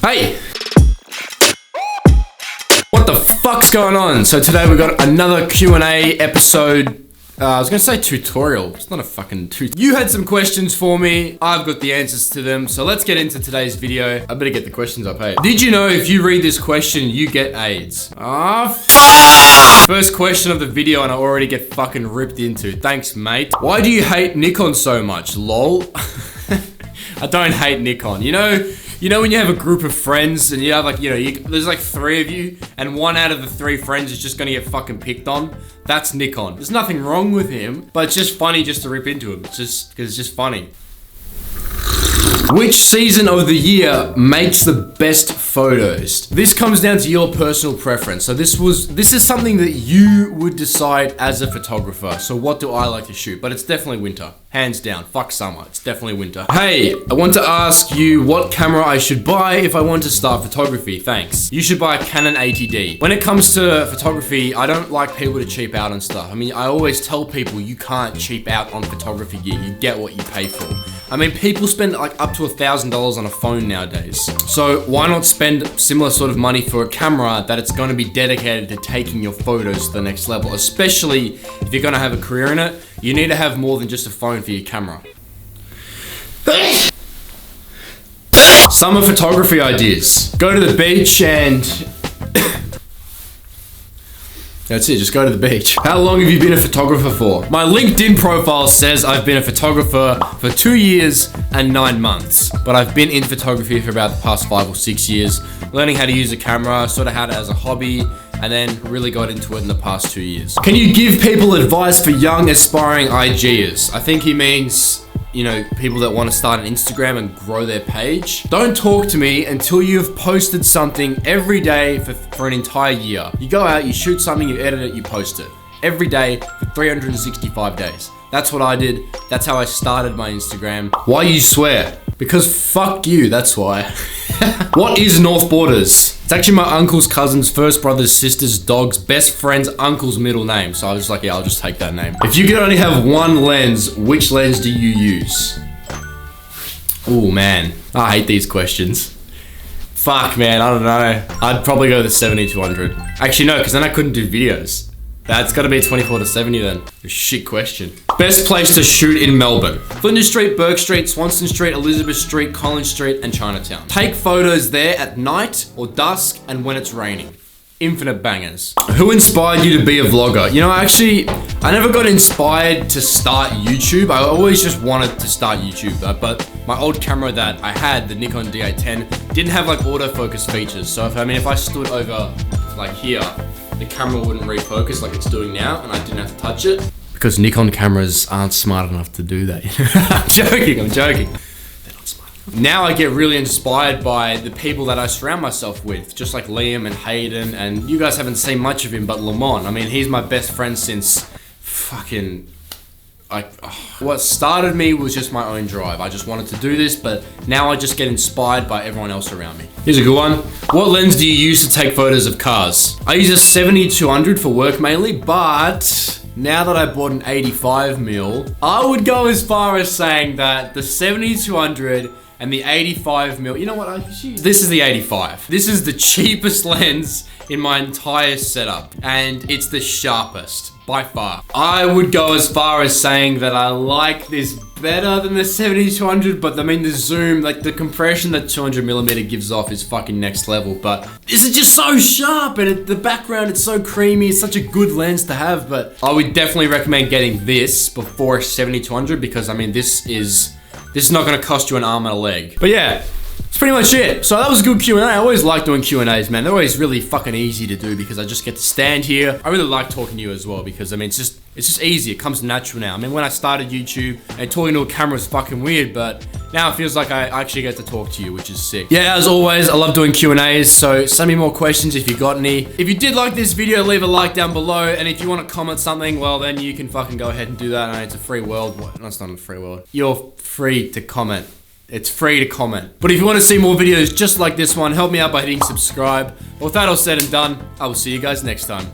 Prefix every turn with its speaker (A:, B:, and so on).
A: Hey! What the fuck's going on? So today we got another Q&A episode. I was gonna say tutorial. It's not a fucking tutorial. You had some questions for me. I've got the answers to them. So let's get into today's video. I better get the questions up, hey. Did you know if you read this question, you get AIDS? First question of the video and I already get fucking ripped into. Thanks, mate. Why do you hate Nikon so much? Lol. I don't hate Nikon. You know when you have a group of friends and you have like, there's like 3 of you and 1 out of the 3 friends is just gonna get fucking picked on? That's Nikon. There's nothing wrong with him, but it's just funny just to rip into him. It's just, cause it's just funny. Which season of the year makes the best photos? This comes down to your personal preference. So this is something that you would decide as a photographer. So what do I like to shoot? But it's definitely winter. Hands down. Fuck summer. It's definitely winter. Hey, I want to ask you what camera I should buy if I want to start photography. Thanks. You should buy a Canon 80D. When it comes to photography, I don't like people to cheap out on stuff. I mean, I always tell people you can't cheap out on photography gear. You get what you pay for. I mean, people spend like up to $1,000 on a phone nowadays. So why not spend similar sort of money for a camera that it's going to be dedicated to taking your photos to the next level? Especially if you're going to have a career in it, you need to have more than just a phone for your camera. Summer photography ideas. Go to the beach and... That's it, just go to the beach. How long have you been a photographer for? My LinkedIn profile says I've been a photographer for 2 years and 9 months. But I've been in photography for about the past 5 or 6 years, learning how to use a camera, sort of had it as a hobby, and then really got into it in the past 2 years. Can you give people advice for young aspiring IGers? I think he means, people that want to start an Instagram and grow their page. Don't talk to me until you've posted something every day for an entire year. You go out, you shoot something, you edit it, you post it. Every day for 365 days. That's what I did. That's how I started my Instagram. Why you swear? Because fuck you, that's why. What is North Borders? It's actually my uncle's cousin's first brother's sister's dog's best friend's uncle's middle name. So I was like, yeah, I'll just take that name. If you could only have one lens, which lens do you use? Oh man, I hate these questions. Fuck man, I don't know. I'd probably go with the 70-200. Actually no, because then I couldn't do videos. That's gotta be a 24-70 then. A shit question. Best place to shoot in Melbourne. Flinders Street, Bourke Street, Swanston Street, Elizabeth Street, Collins Street, and Chinatown. Take photos there at night or dusk and when it's raining. Infinite bangers. Who inspired you to be a vlogger? I never got inspired to start YouTube. I always just wanted to start YouTube, but my old camera that I had, the Nikon D810, didn't have like autofocus features. So if I stood over like here, the camera wouldn't refocus like it's doing now and I didn't have to touch it. Because Nikon cameras aren't smart enough to do that. I'm joking. They're not smart enough. Now I get really inspired by the people that I surround myself with. Just like Liam and Hayden, and you guys haven't seen much of him, but Lamont. I mean, he's my best friend since fucking... What started me was just my own drive. I just wanted to do this, but now I just get inspired by everyone else around me. Here's a good one. What lens do you use to take photos of cars? I use a 70-200 for work mainly, but now that I bought an 85mm, I would go as far as saying that the 70-200 and the 85mm, you know what, this is the 85. This is the cheapest lens in my entire setup, and it's the sharpest by far. I would go as far as saying that I like this better than the 70-200, but I mean the zoom, like the compression that 200mm gives off is fucking next level, but this is just so sharp, and the background, it's so creamy. It's such a good lens to have, but I would definitely recommend getting this before a 70-200 because I mean this is not gonna cost you an arm and a leg. But yeah, that's pretty much it. So that was a good Q&A. I always like doing Q&As, man. They're always really fucking easy to do because I just get to stand here. I really like talking to you as well because I mean, it's just easy. It comes natural now. I mean, when I started YouTube and talking to a camera was fucking weird, but now it feels like I actually get to talk to you, which is sick. Yeah, as always, I love doing Q&As, so send me more questions if you got any. If you did like this video, leave a like down below, and if you want to comment something, well, then you can fucking go ahead and do that. It's a free world. What? No, it's not a free world. You're free to comment. It's free to comment. But if you want to see more videos just like this one, help me out by hitting subscribe. With that all said and done, I will see you guys next time.